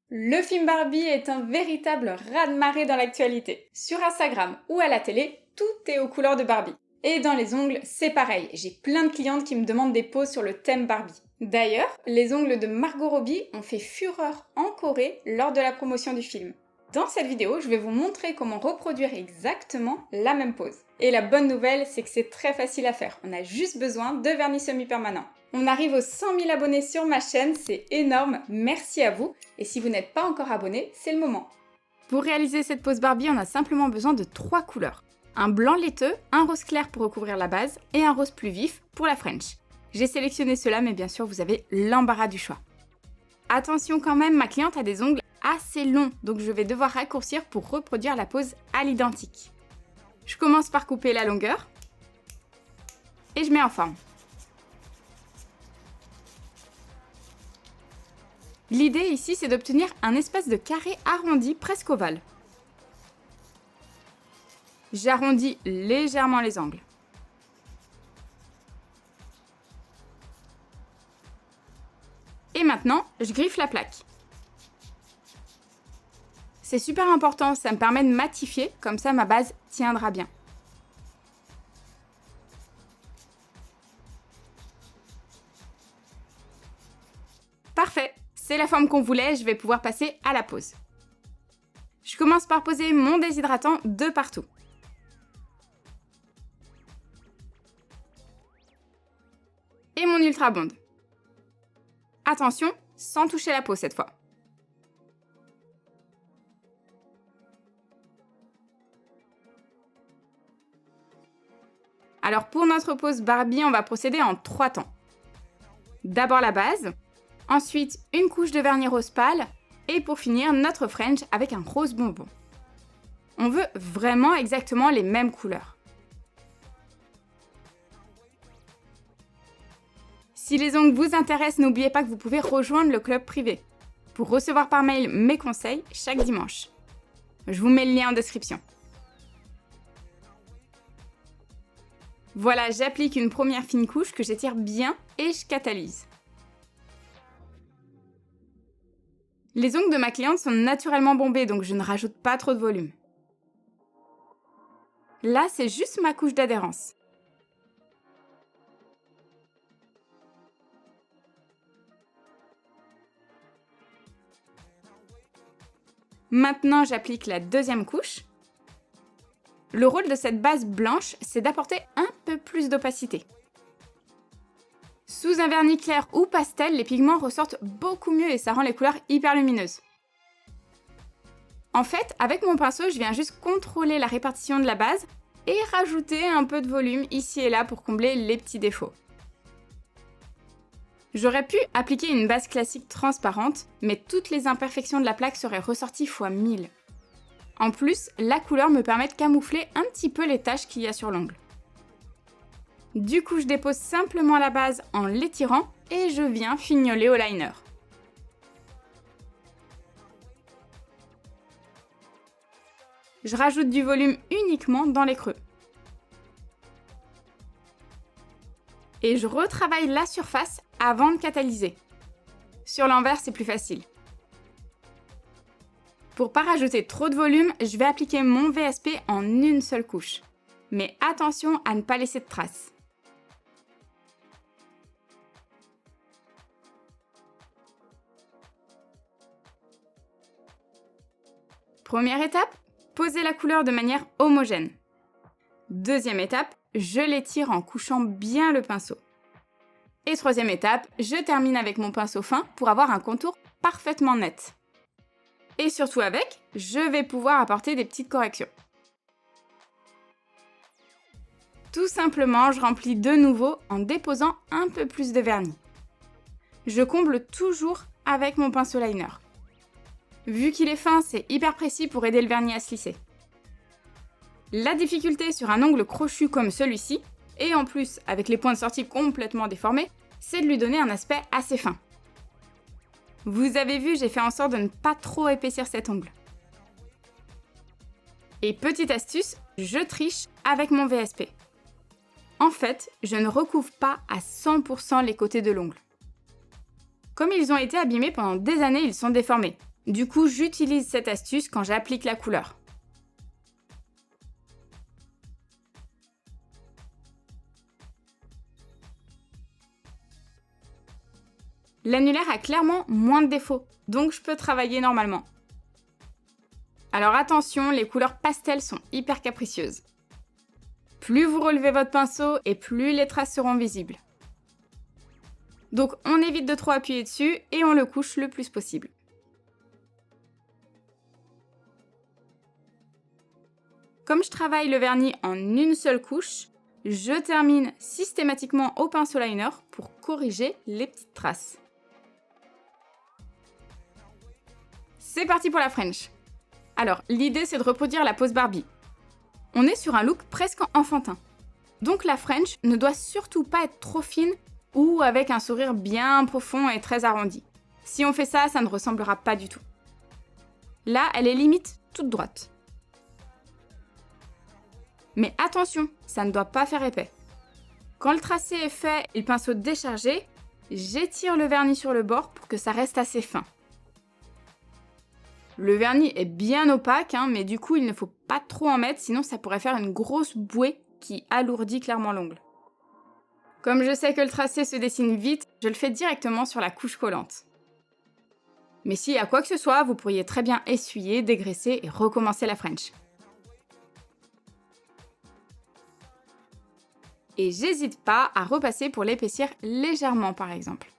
Le film Barbie est un véritable raz-de-marée dans l'actualité. Sur Instagram ou à la télé, tout est aux couleurs de Barbie. Et dans les ongles, c'est pareil, j'ai plein de clientes qui me demandent des poses sur le thème Barbie. D'ailleurs, les ongles de Margot Robbie ont fait fureur en Corée lors de la promotion du film. Dans cette vidéo, je vais vous montrer comment reproduire exactement la même pose. Et la bonne nouvelle, c'est que c'est très facile à faire, on a juste besoin de vernis semi-permanent. On arrive aux 100 000 abonnés sur ma chaîne, c'est énorme, merci à vous. Et si vous n'êtes pas encore abonné, c'est le moment. Pour réaliser cette pose Barbie, on a simplement besoin de 3 couleurs. Un blanc laiteux, un rose clair pour recouvrir la base et un rose plus vif pour la French. J'ai sélectionné cela, mais bien sûr, vous avez l'embarras du choix. Attention quand même, ma cliente a des ongles assez longs, donc je vais devoir raccourcir pour reproduire la pose à l'identique. Je commence par couper la longueur et je mets en forme. L'idée ici, c'est d'obtenir un espèce de carré arrondi presque ovale. J'arrondis légèrement les angles. Et maintenant, je griffe la plaque. C'est super important, ça me permet de matifier, comme ça ma base tiendra bien. Parfait, c'est la forme qu'on voulait, je vais pouvoir passer à la pose. Je commence par poser mon déshydratant de partout. Et mon Ultra Bond. Attention, sans toucher la peau cette fois. Alors pour notre pose Barbie, on va procéder en 3 temps. D'abord la base, ensuite une couche de vernis rose pâle, et pour finir notre French avec un rose bonbon. On veut vraiment exactement les mêmes couleurs. Si les ongles vous intéressent, n'oubliez pas que vous pouvez rejoindre le club privé pour recevoir par mail mes conseils chaque dimanche. Je vous mets le lien en description. Voilà, j'applique une première fine couche que j'étire bien et je catalyse. Les ongles de ma cliente sont naturellement bombés, donc je ne rajoute pas trop de volume. Là, c'est juste ma couche d'adhérence. Maintenant, j'applique la deuxième couche. Le rôle de cette base blanche, c'est d'apporter un peu plus d'opacité. Sous un vernis clair ou pastel, les pigments ressortent beaucoup mieux et ça rend les couleurs hyper lumineuses. En fait, avec mon pinceau, je viens juste contrôler la répartition de la base et rajouter un peu de volume ici et là pour combler les petits défauts. J'aurais pu appliquer une base classique transparente, mais toutes les imperfections de la plaque seraient ressorties x 1000. En plus, la couleur me permet de camoufler un petit peu les taches qu'il y a sur l'ongle. Du coup, je dépose simplement la base en l'étirant et je viens fignoler au liner. Je rajoute du volume uniquement dans les creux. Et je retravaille la surface avant de catalyser. Sur l'envers, c'est plus facile. Pour pas rajouter trop de volume, je vais appliquer mon VSP en une seule couche. Mais attention à ne pas laisser de traces. Première étape, poser la couleur de manière homogène. Deuxième étape, je l'étire en couchant bien le pinceau. Et troisième étape, je termine avec mon pinceau fin pour avoir un contour parfaitement net. Et surtout avec, je vais pouvoir apporter des petites corrections. Tout simplement, je remplis de nouveau en déposant un peu plus de vernis. Je comble toujours avec mon pinceau liner. Vu qu'il est fin, c'est hyper précis pour aider le vernis à se lisser. La difficulté sur un ongle crochu comme celui-ci, et en plus avec les points de sortie complètement déformés, c'est de lui donner un aspect assez fin. Vous avez vu, j'ai fait en sorte de ne pas trop épaissir cet ongle. Et petite astuce, je triche avec mon VSP. En fait, je ne recouvre pas à 100% les côtés de l'ongle. Comme ils ont été abîmés pendant des années, ils sont déformés. Du coup, j'utilise cette astuce quand j'applique la couleur. L'annulaire a clairement moins de défauts, donc je peux travailler normalement. Alors attention, les couleurs pastel sont hyper capricieuses. Plus vous relevez votre pinceau et plus les traces seront visibles. Donc on évite de trop appuyer dessus et on le couche le plus possible. Comme je travaille le vernis en une seule couche, je termine systématiquement au pinceau liner pour corriger les petites traces. C'est parti pour la French. Alors, l'idée c'est de reproduire la pose Barbie. On est sur un look presque enfantin. Donc la French ne doit surtout pas être trop fine ou avec un sourire bien profond et très arrondi. Si on fait ça, ça ne ressemblera pas du tout. Là, elle est limite toute droite. Mais attention, ça ne doit pas faire épais. Quand le tracé est fait et le pinceau déchargé, j'étire le vernis sur le bord pour que ça reste assez fin. Le vernis est bien opaque, mais du coup, il ne faut pas trop en mettre, sinon ça pourrait faire une grosse bouée qui alourdit clairement l'ongle. Comme je sais que le tracé se dessine vite, je le fais directement sur la couche collante. Mais s'il y a quoi que ce soit, vous pourriez très bien essuyer, dégraisser et recommencer la French. Et j'hésite pas à repasser pour l'épaissir légèrement par exemple.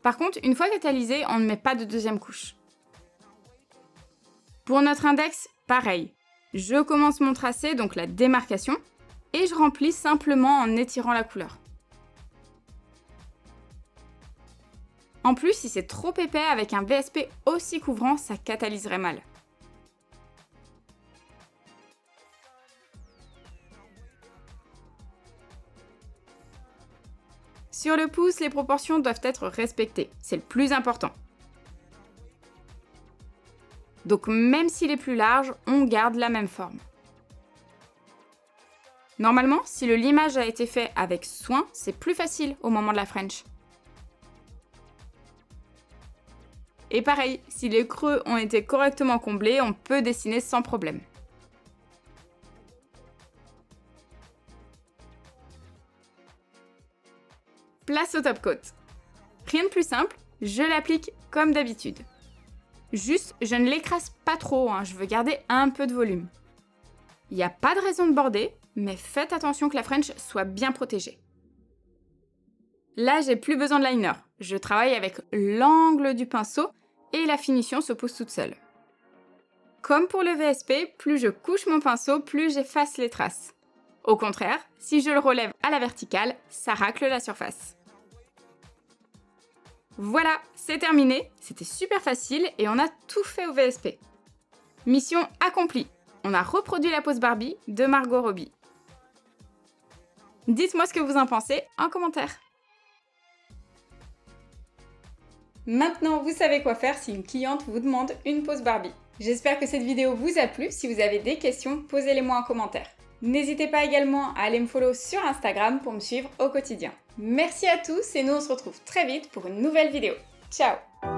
Par contre, une fois catalysé, on ne met pas de deuxième couche. Pour notre index, pareil. Je commence mon tracé, donc la démarcation, et je remplis simplement en étirant la couleur. En plus, si c'est trop épais avec un VSP aussi couvrant, ça catalyserait mal. Sur le pouce, les proportions doivent être respectées, c'est le plus important. Donc même s'il est plus large, on garde la même forme. Normalement, si le limage a été fait avec soin, c'est plus facile au moment de la French. Et pareil, si les creux ont été correctement comblés, on peut dessiner sans problème. Place au top coat. Rien de plus simple, je l'applique comme d'habitude. Juste, je ne l'écrase pas trop, je veux garder un peu de volume. Il n'y a pas de raison de border, mais faites attention que la French soit bien protégée. Là, j'ai plus besoin de liner. Je travaille avec l'angle du pinceau et la finition se pose toute seule. Comme pour le VSP, plus je couche mon pinceau, plus j'efface les traces. Au contraire, si je le relève à la verticale, ça racle la surface. Voilà, c'est terminé, c'était super facile et on a tout fait au VSP. Mission accomplie, on a reproduit la pose Barbie de Margot Robbie. Dites-moi ce que vous en pensez en commentaire. Maintenant, vous savez quoi faire si une cliente vous demande une pose Barbie. J'espère que cette vidéo vous a plu. Si vous avez des questions, posez-les-moi en commentaire. N'hésitez pas également à aller me follow sur Instagram pour me suivre au quotidien. Merci à tous et nous on se retrouve très vite pour une nouvelle vidéo. Ciao!